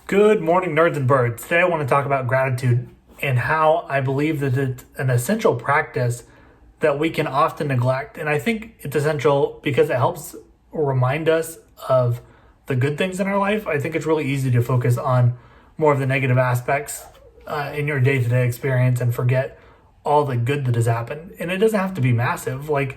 Good morning, nerds and birds. Today I want to talk about gratitude and how I believe that it's an essential practice that we can often neglect. And I think it's essential because it helps remind us of the good things in our life. I think it's really easy to focus on more of the negative aspects in your day-to-day experience and forget all the good that has happened. And it doesn't have to be massive. Like,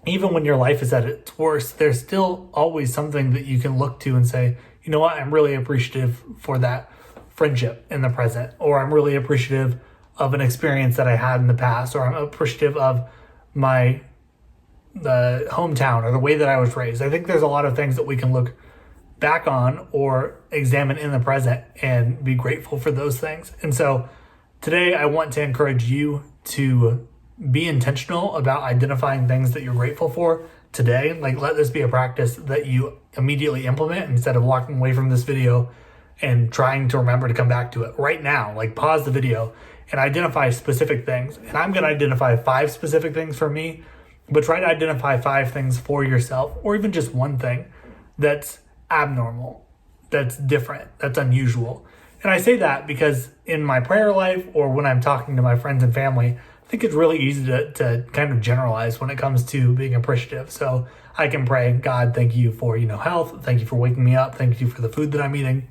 even when your life is at its worst, there's still always something that you can look to and say, you know what, I'm really appreciative for that friendship in the present, or I'm really appreciative of an experience that I had in the past, or I'm appreciative of the hometown or the way that I was raised. I think there's a lot of things that we can look back on or examine in the present and be grateful for those things. And so today I want to encourage you to be intentional about identifying things that you're grateful for today. Like, let this be a practice that you immediately implement instead of walking away from this video and trying to remember to come back to it right now. Like, pause the video and identify specific things. And I'm going to identify 5 specific things for me, but try to identify 5 things for yourself, or even just one thing that's abnormal, that's different, that's unusual. And I say that because in my prayer life or when I'm talking to my friends and family, I think it's really easy to kind of generalize when it comes to being appreciative. So I can pray, God, thank you for, health. Thank you for waking me up. Thank you for the food that I'm eating.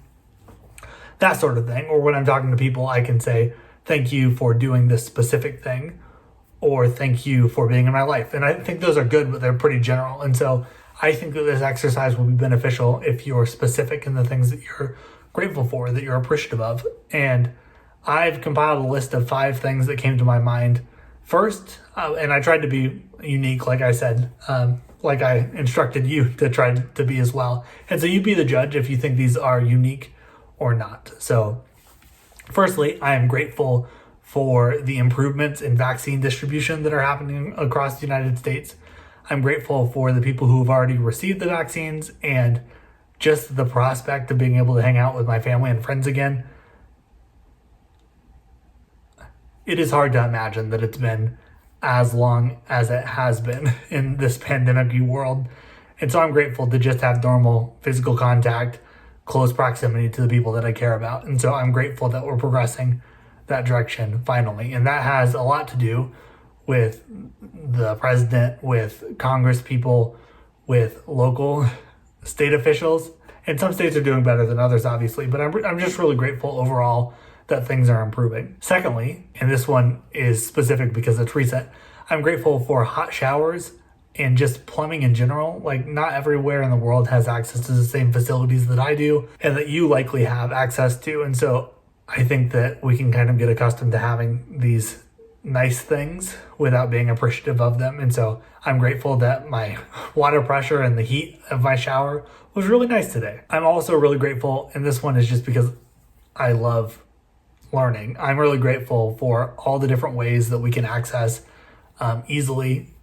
That sort of thing. Or when I'm talking to people, I can say, thank you for doing this specific thing, or thank you for being in my life. And I think those are good, but they're pretty general. And so I think that this exercise will be beneficial if you're specific in the things that you're grateful for, that you're appreciative of. And I've compiled a list of 5 things that came to my mind first, and I tried to be unique, like I said, like I instructed you to try to be as well. And so you be the judge if you think these are unique or not. So firstly, I am grateful for the improvements in vaccine distribution that are happening across the United States. I'm grateful for the people who have already received the vaccines and just the prospect of being able to hang out with my family and friends again. It is hard to imagine that it's been as long as it has been in this pandemic world. And so I'm grateful to just have normal physical contact, close proximity to the people that I care about. And so I'm grateful that we're progressing that direction finally. And that has a lot to do with the president, with Congress people, with local state officials. And some states are doing better than others, obviously, but I'm just really grateful overall that things are improving. Secondly, and this one is specific because it's recent, I'm grateful for hot showers and just plumbing in general. Like, not everywhere in the world has access to the same facilities that I do and that you likely have access to. And so I think that we can kind of get accustomed to having these nice things without being appreciative of them. And so I'm grateful that my water pressure and the heat of my shower was really nice today. I'm also really grateful, and this one is just because I love learning. I'm really grateful for all the different ways that we can access easily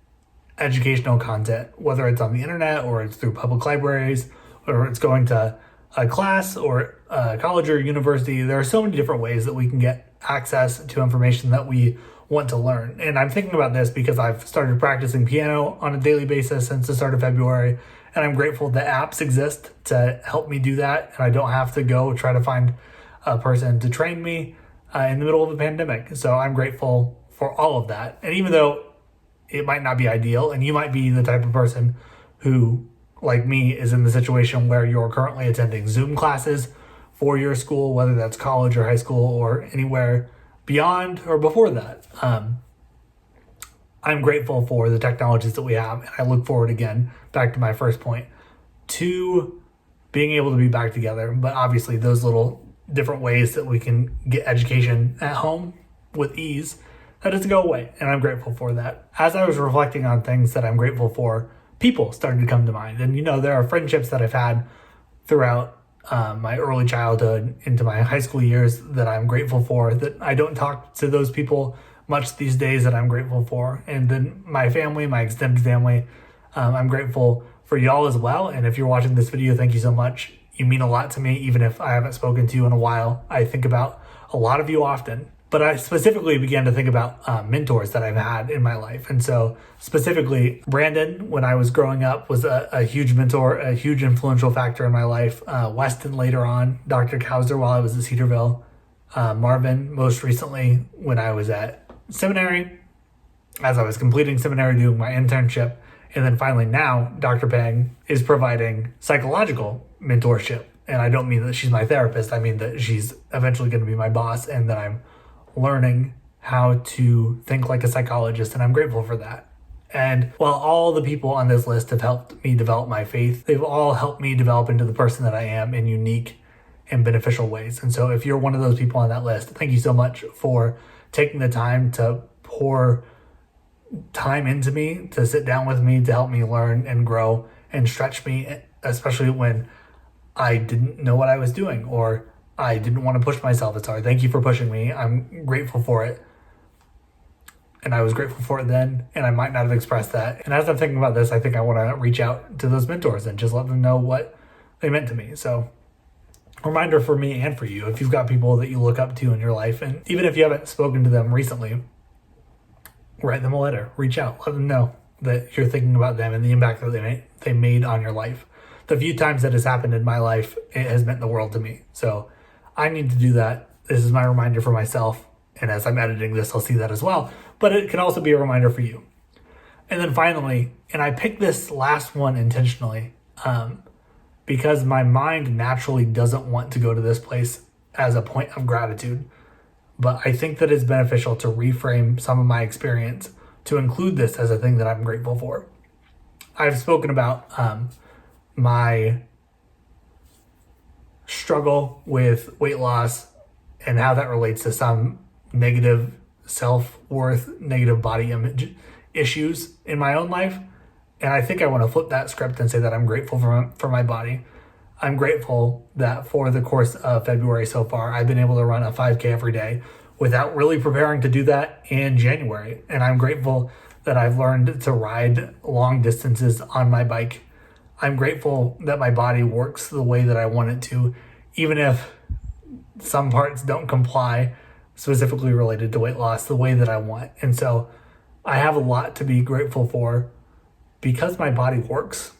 educational content, whether it's on the internet or it's through public libraries, or it's going to a class or a college or university. There are so many different ways that we can get access to information that we want to learn. And I'm thinking about this because I've started practicing piano on a daily basis since the start of February. And I'm grateful that apps exist to help me do that. And I don't have to go try to find a person to train me in the middle of a pandemic. So I'm grateful for all of that. And even though it might not be ideal, and you might be the type of person who, like me, is in the situation where you're currently attending Zoom classes for your school, whether that's college or high school or anywhere beyond or before that. I'm grateful for the technologies that we have. And I look forward, again, back to my first point, to being able to be back together. But obviously those little different ways that we can get education at home with ease, that doesn't go away. And I'm grateful for that. As I was reflecting on things that I'm grateful for, people started to come to mind. And, there are friendships that I've had throughout my early childhood into my high school years that I'm grateful for, that I don't talk to those people much these days, that I'm grateful for. And then my family, my extended family, I'm grateful for y'all as well. And if you're watching this video, thank you so much. You mean a lot to me, even if I haven't spoken to you in a while. I think about a lot of you often. But I specifically began to think about mentors that I've had in my life. And so specifically, Brandon, when I was growing up, was a huge mentor, a huge influential factor in my life. Weston later on, Dr. Kauser while I was at Cedarville, Marvin most recently when I was at seminary, as I was completing seminary, doing my internship. And then finally now, Dr. Peng is providing psychological mentorship. And I don't mean that she's my therapist. I mean that she's eventually going to be my boss and that I'm learning how to think like a psychologist, and I'm grateful for that. And while all the people on this list have helped me develop my faith, they've all helped me develop into the person that I am in unique and beneficial ways. And so if you're one of those people on that list, thank you so much for taking the time to pour time into me, to sit down with me, to help me learn and grow and stretch me, especially when I didn't know what I was doing or I didn't want to push myself as hard. Thank you for pushing me. I'm grateful for it. And I was grateful for it then, and I might not have expressed that. And as I'm thinking about this, I think I want to reach out to those mentors and just let them know what they meant to me. So, reminder for me and for you, if you've got people that you look up to in your life, and even if you haven't spoken to them recently, write them a letter, reach out, let them know that you're thinking about them and the impact that they made on your life. The few times that has happened in my life, it has meant the world to me. So I need to do that. This is my reminder for myself. And as I'm editing this, I'll see that as well. But it can also be a reminder for you. And then finally, and I picked this last one intentionally because my mind naturally doesn't want to go to this place as a point of gratitude. But I think that it's beneficial to reframe some of my experience to include this as a thing that I'm grateful for. I've spoken about my struggle with weight loss and how that relates to some negative self-worth, negative body image issues in my own life. And I think I want to flip that script and say that I'm grateful for my body. I'm grateful that for the course of February so far, I've been able to run a 5K every day without really preparing to do that in January. And I'm grateful that I've learned to ride long distances on my bike. I'm grateful that my body works the way that I want it to, even if some parts don't comply, specifically related to weight loss, the way that I want. And so I have a lot to be grateful for because my body works,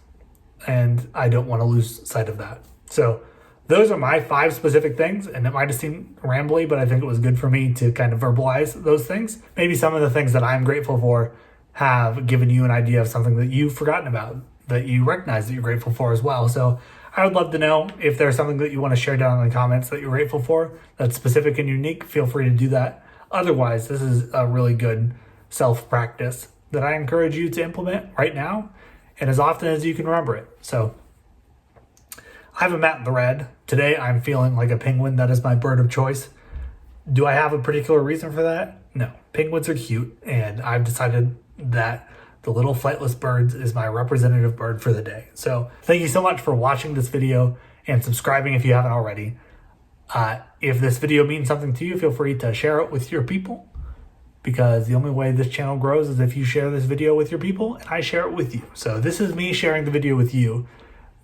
and I don't want to lose sight of that. So those are my 5 specific things, and it might have seemed rambly, but I think it was good for me to kind of verbalize those things. Maybe some of the things that I'm grateful for have given you an idea of something that you've forgotten about, that you recognize that you're grateful for as well. So I would love to know if there's something that you want to share down in the comments that you're grateful for that's specific and unique. Feel free to do that. Otherwise, this is a really good self-practice that I encourage you to implement right now and as often as you can remember it. So I have a Matt the Red. Today I'm feeling like a penguin. That is my bird of choice. Do I have a particular reason for that? No. Penguins are cute, and I've decided that the little flightless birds is my representative bird for the day. So thank you so much for watching this video and subscribing if you haven't already. If this video means something to you, feel free to share it with your people, because the only way this channel grows is if you share this video with your people and I share it with you. So this is me sharing the video with you.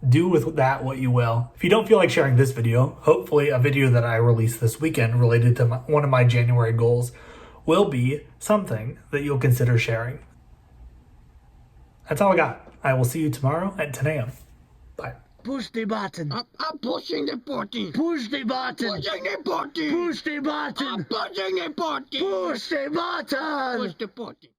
Do with that what you will. If you don't feel like sharing this video, hopefully a video that I release this weekend related to one of my January goals will be something that you'll consider sharing. That's all I got. I will see you tomorrow at 10 a.m. Bye. Push the button. I'm pushing the button. Push the button. Pushing the button. Push the button. I'm pushing the button. Push the button. Push the button.